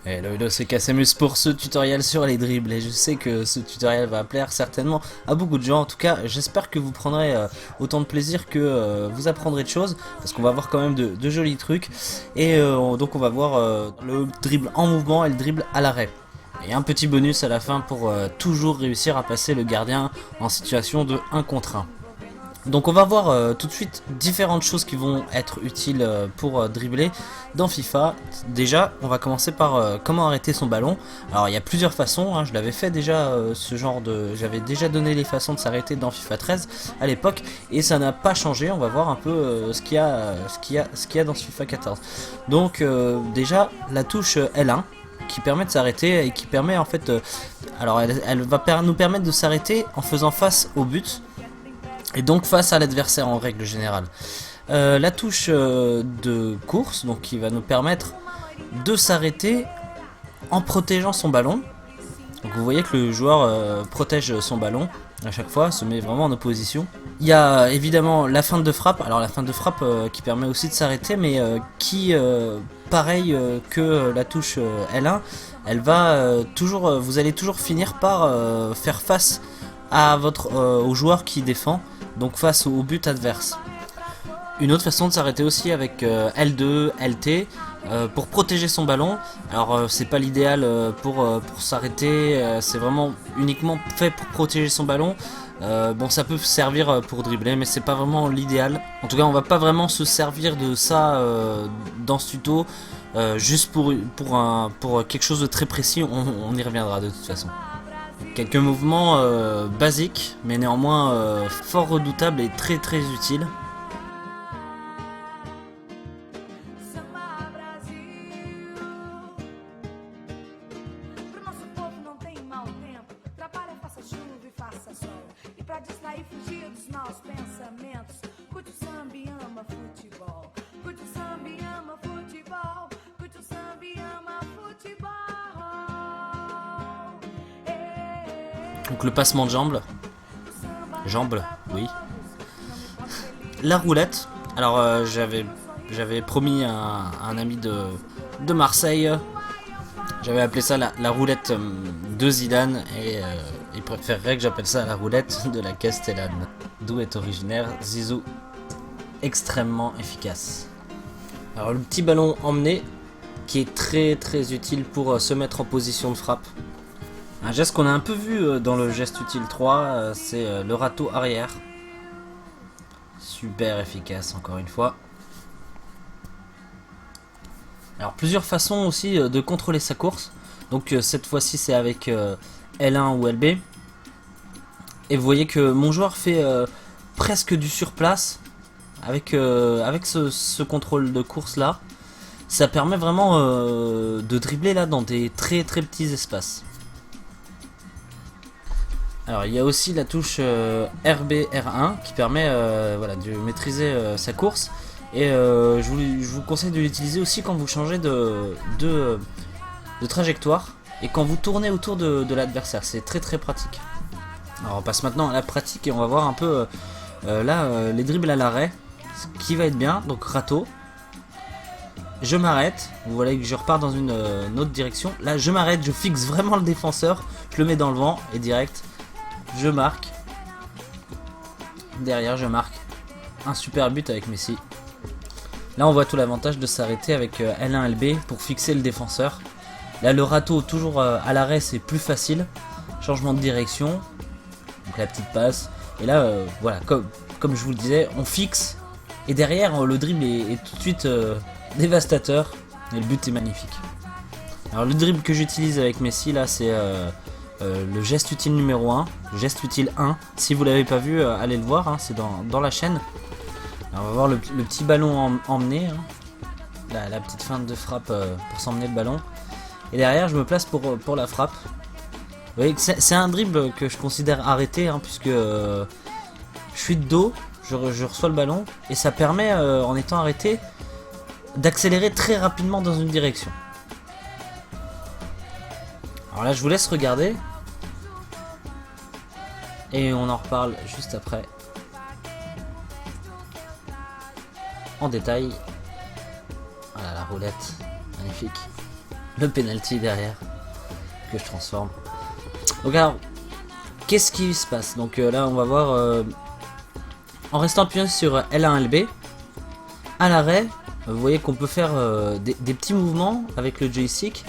Hello, c'est Casamus pour ce tutoriel sur les dribbles et je sais que ce tutoriel va plaire certainement à beaucoup de gens. En tout cas, j'espère que vous prendrez autant de plaisir que vous apprendrez de choses parce qu'on va voir quand même de jolis trucs et donc on va voir le dribble en mouvement et le dribble à l'arrêt. Et un petit bonus à la fin pour toujours réussir à passer le gardien en situation de 1 contre 1. Donc on va voir tout de suite différentes choses qui vont être utiles pour dribbler dans FIFA. Déjà, on va commencer par comment arrêter son ballon. Alors il y a plusieurs façons, hein. Je l'avais fait déjà ce genre de... J'avais déjà donné les façons de s'arrêter dans FIFA 13 à l'époque et ça n'a pas changé. On va voir un peu ce qu'il y a dans ce FIFA 14. Donc déjà la touche L1 qui permet de s'arrêter et qui permet en fait... alors elle va nous permettre de s'arrêter en faisant face au but. Et donc face à l'adversaire en règle générale. La touche de course, donc qui va nous permettre de s'arrêter en protégeant son ballon. Donc vous voyez que le joueur protège son ballon à chaque fois, se met vraiment en opposition. Il y a évidemment la feinte de frappe, alors la feinte de frappe qui permet aussi de s'arrêter, mais qui, pareil que la touche L1, elle va toujours, vous allez toujours finir par faire face à au joueur qui défend, donc face au but adverse. Une autre façon de s'arrêter aussi avec L2, LT pour protéger son ballon. Alors c'est pas l'idéal pour s'arrêter, c'est vraiment uniquement fait pour protéger son ballon. Bon, ça peut servir pour dribbler, mais c'est pas vraiment l'idéal. En tout cas, on va pas vraiment se servir de ça dans ce tuto, juste pour quelque chose de très précis. On y reviendra de toute façon. Quelques mouvements basiques, mais néanmoins fort redoutables et très très utiles. Donc le passement de jambes, oui. La roulette. Alors j'avais promis à un ami de Marseille, j'avais appelé ça la roulette de Zidane et il préférerait que j'appelle ça la roulette de la Castellane, d'où est originaire Zizou. Extrêmement efficace. Alors le petit ballon emmené qui est très très utile pour se mettre en position de frappe. Un geste qu'on a un peu vu dans le geste utile 3, c'est le râteau arrière. Super efficace encore une fois. Alors plusieurs façons aussi de contrôler sa course. Donc cette fois-ci c'est avec L1 ou LB. Et vous voyez que mon joueur fait presque du surplace avec ce contrôle de course là. Ça permet vraiment de dribbler là dans des très très petits espaces. Alors il y a aussi la touche RB-R1 qui permet voilà, de maîtriser sa course. Et je vous conseille de l'utiliser aussi quand vous changez de trajectoire et quand vous tournez autour de l'adversaire. C'est très très pratique. Alors on passe maintenant à la pratique et on va voir un peu les dribbles à l'arrêt. Ce qui va être bien, donc râteau. Je m'arrête, vous voyez que je repars dans une autre direction. Là je m'arrête, je fixe vraiment le défenseur, je le mets dans le vent et direct je marque. Derrière je marque un super but avec Messi. Là on voit tout l'avantage de s'arrêter avec L1 LB pour fixer le défenseur. Là le râteau toujours à l'arrêt c'est plus facile. Changement de direction, donc la petite passe. Et là voilà, comme je vous le disais, on fixe. Et derrière le dribble est tout de suite dévastateur. Et le but est magnifique. Alors le dribble que j'utilise avec Messi là c'est le geste utile numéro 1, le geste utile 1. Si vous l'avez pas vu, allez le voir, hein, c'est dans la chaîne. Alors, on va voir le petit ballon emmené, hein. La petite feinte de frappe pour s'emmener le ballon. Et derrière je me place pour la frappe. Vous voyez que c'est un dribble que je considère arrêté, hein, puisque je suis de dos, je reçois le ballon et ça permet en étant arrêté d'accélérer très rapidement dans une direction. Alors là je vous laisse regarder et on en reparle juste après en détail. Voilà la roulette, magnifique. le penalty derrière que je transforme. Donc alors, qu'est-ce qui se passe? Donc là on va voir en restant appuyé sur L1 LB à l'arrêt, vous voyez qu'on peut faire des petits mouvements avec le joystick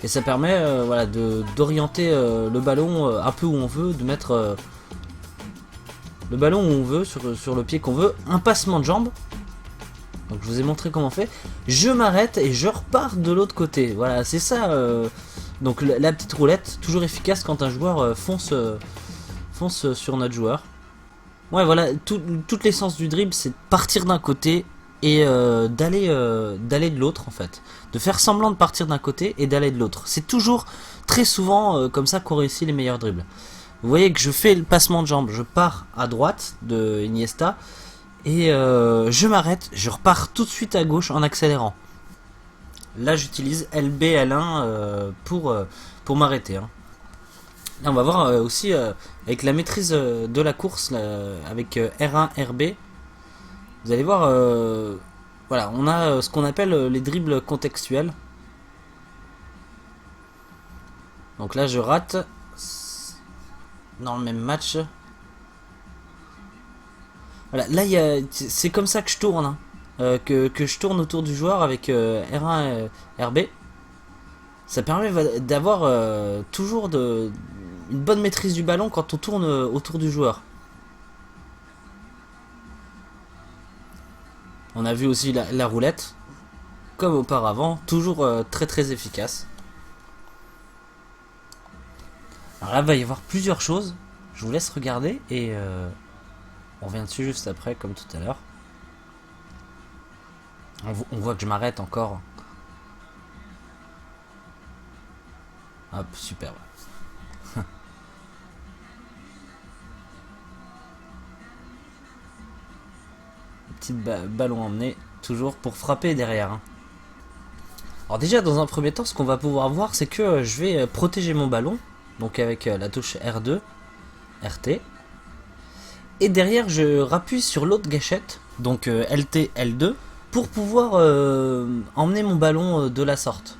et ça permet voilà, d'orienter le ballon un peu où on veut, de mettre le ballon où on veut, sur le pied qu'on veut. Un passement de jambe. Donc je vous ai montré comment on fait. Je m'arrête et je repars de l'autre côté. Voilà, c'est ça. Donc la petite roulette, toujours efficace quand un joueur fonce sur notre joueur. Ouais, voilà, toute l'essence du dribble, c'est de partir d'un côté et d'aller de l'autre en fait. De faire semblant de partir d'un côté et d'aller de l'autre. C'est toujours, très souvent, comme ça qu'on réussit les meilleurs dribbles. Vous voyez que je fais le passement de jambe, je pars à droite de Iniesta et je m'arrête, je repars tout de suite à gauche en accélérant. Là j'utilise LB L1 pour m'arrêter. Hein. Là on va voir aussi avec la maîtrise de la course là, avec R1 RB. Vous allez voir, voilà, on a ce qu'on appelle les dribbles contextuels. Donc là je rate. Dans le même match. Voilà, là c'est comme ça que je tourne, hein. que je tourne autour du joueur avec R1 RB. Ça permet d'avoir toujours une bonne maîtrise du ballon quand on tourne autour du joueur. On a vu aussi la roulette, comme auparavant, toujours très efficace. Alors là, il va y avoir plusieurs choses. Je vous laisse regarder et on revient dessus juste après, comme tout à l'heure. On voit que je m'arrête encore. Hop, superbe. Petit ballon emmené, toujours pour frapper derrière. Hein. Alors déjà, dans un premier temps, ce qu'on va pouvoir voir, c'est que je vais protéger mon ballon. Donc avec la touche R2, RT. Et derrière je rappuie sur l'autre gâchette, donc LT, L2, pour pouvoir emmener mon ballon de la sorte.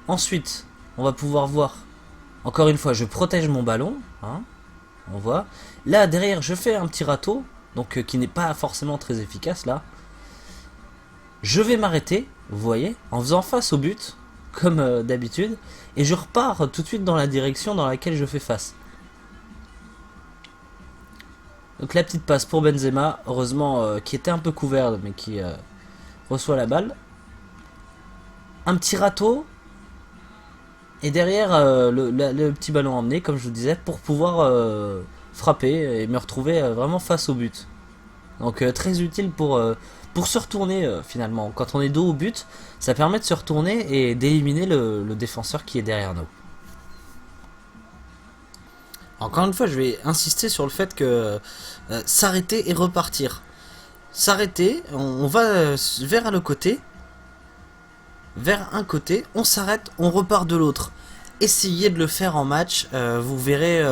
Ensuite, on va pouvoir voir, encore une fois, je protège mon ballon, hein, on voit. Là derrière je fais un petit râteau, donc qui n'est pas forcément très efficace là. Je vais m'arrêter, vous voyez, en faisant face au but, comme d'habitude, et je repars tout de suite dans la direction dans laquelle je fais face. Donc la petite passe pour Benzema, heureusement qui était un peu couvert mais qui reçoit la balle. Un petit râteau et derrière le petit ballon emmené comme je vous disais pour pouvoir frapper et me retrouver vraiment face au but. Donc très utile pour se retourner finalement. Quand on est dos au but, ça permet de se retourner et d'éliminer le défenseur qui est derrière nous. Encore une fois, je vais insister sur le fait que s'arrêter et repartir. S'arrêter, on va vers le côté, vers un côté, on s'arrête, on repart de l'autre. Essayez de le faire en match, vous verrez,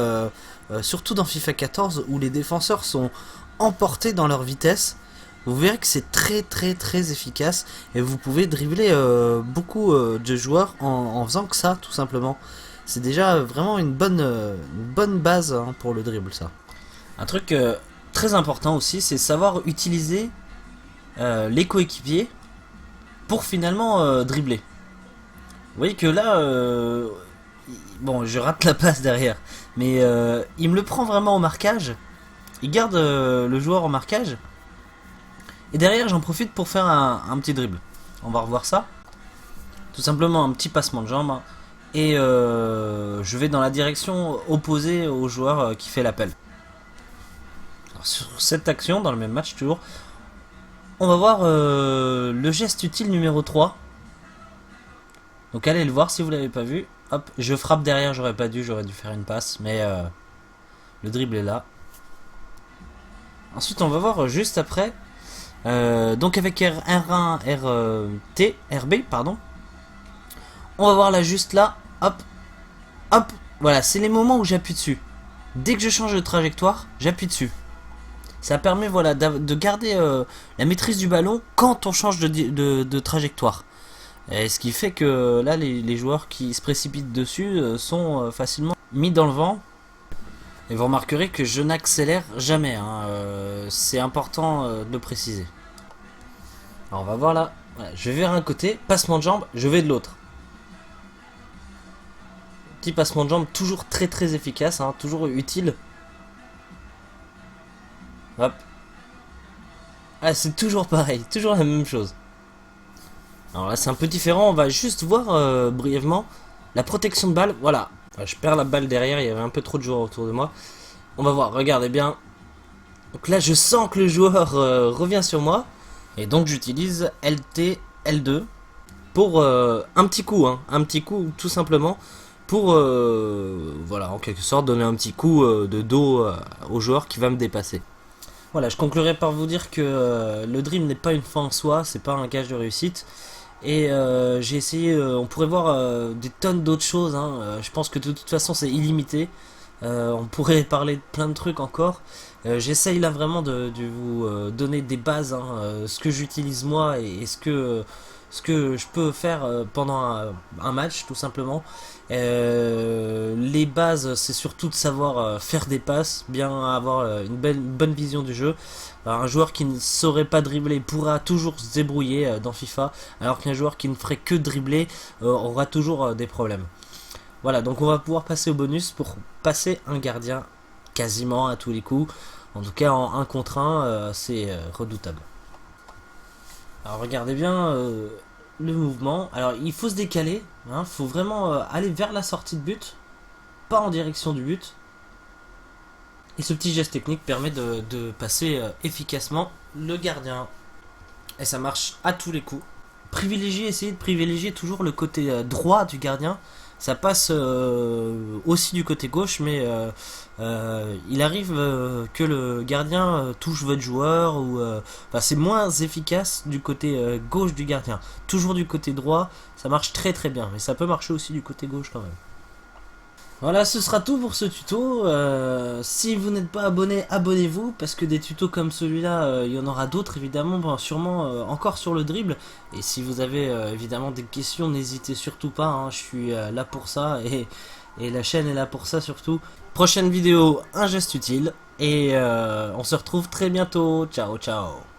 surtout dans FIFA 14 où les défenseurs sont emportés dans leur vitesse. Vous verrez que c'est très efficace et vous pouvez dribbler beaucoup de joueurs en faisant que ça, tout simplement. C'est déjà vraiment une bonne base hein, pour le dribble, ça. Un truc très important aussi, c'est savoir utiliser les coéquipiers pour finalement dribbler. Vous voyez que là, bon, je rate la passe derrière, mais il me le prend vraiment au marquage. Il garde le joueur au marquage. Et derrière, j'en profite pour faire un petit dribble. On va revoir ça. Tout simplement un petit passement de jambe. Et je vais dans la direction opposée au joueur qui fait l'appel. Sur cette action, dans le même match toujours, on va voir le geste utile numéro 3. Donc allez le voir si vous l'avez pas vu. Hop, je frappe derrière, j'aurais dû faire une passe, mais le dribble est là. Ensuite, on va voir juste après. Donc avec R1, RT, RB, pardon. On va voir là juste là. Hop, hop. Voilà, c'est les moments où j'appuie dessus. Dès que je change de trajectoire, j'appuie dessus. Ça permet voilà, de garder la maîtrise du ballon quand on change de trajectoire. Et ce qui fait que là, les joueurs qui se précipitent dessus sont facilement mis dans le vent. Et vous remarquerez que je n'accélère jamais, hein, c'est important de le préciser. Alors on va voir là, voilà, je vais vers un côté, passement de jambe, je vais de l'autre. Petit passement de jambe toujours très efficace, hein, toujours utile. Hop. Ah, c'est toujours pareil, toujours la même chose. Alors là c'est un peu différent, on va juste voir brièvement la protection de balle. Voilà, je perds la balle derrière, il y avait un peu trop de joueurs autour de moi. On va voir, regardez bien. Donc là je sens que le joueur revient sur moi. Et donc j'utilise LT, L2 pour un petit coup, hein, un petit coup tout simplement. Pour, voilà, en quelque sorte donner un petit coup de dos au joueur qui va me dépasser. Voilà, je conclurai par vous dire que le dream n'est pas une fin en soi, c'est pas un gage de réussite. Et j'ai essayé, on pourrait voir des tonnes d'autres choses, hein. Je pense que de toute façon c'est illimité. On pourrait parler de plein de trucs encore. J'essaye là vraiment de vous donner des bases, hein, ce que j'utilise moi et ce que je peux faire pendant un match tout simplement. Les bases, c'est surtout de savoir faire des passes, bien avoir une bonne vision du jeu. Alors, un joueur qui ne saurait pas dribbler pourra toujours se débrouiller dans FIFA, alors qu'un joueur qui ne ferait que dribbler aura toujours des problèmes. Voilà, donc on va pouvoir passer au bonus pour passer un gardien quasiment à tous les coups. En tout cas en 1 contre 1, c'est redoutable. Alors regardez bien le mouvement. Alors il faut se décaler, hein, faut vraiment aller vers la sortie de but, pas en direction du but. Et ce petit geste technique permet de passer efficacement le gardien. Et ça marche à tous les coups. Essayez de privilégier toujours le côté droit du gardien. Ça passe aussi du côté gauche, mais il arrive que le gardien touche votre joueur, ou enfin, c'est moins efficace du côté gauche du gardien. Toujours du côté droit, ça marche très bien, mais ça peut marcher aussi du côté gauche quand même. Voilà, ce sera tout pour ce tuto. Si vous n'êtes pas abonné, abonnez-vous, parce que des tutos comme celui-là, il y en aura d'autres évidemment, bon, sûrement encore sur le dribble. Et si vous avez évidemment des questions, n'hésitez surtout pas, hein, je suis là pour ça, et la chaîne est là pour ça surtout. Prochaine vidéo, un geste utile, et on se retrouve très bientôt. Ciao ciao.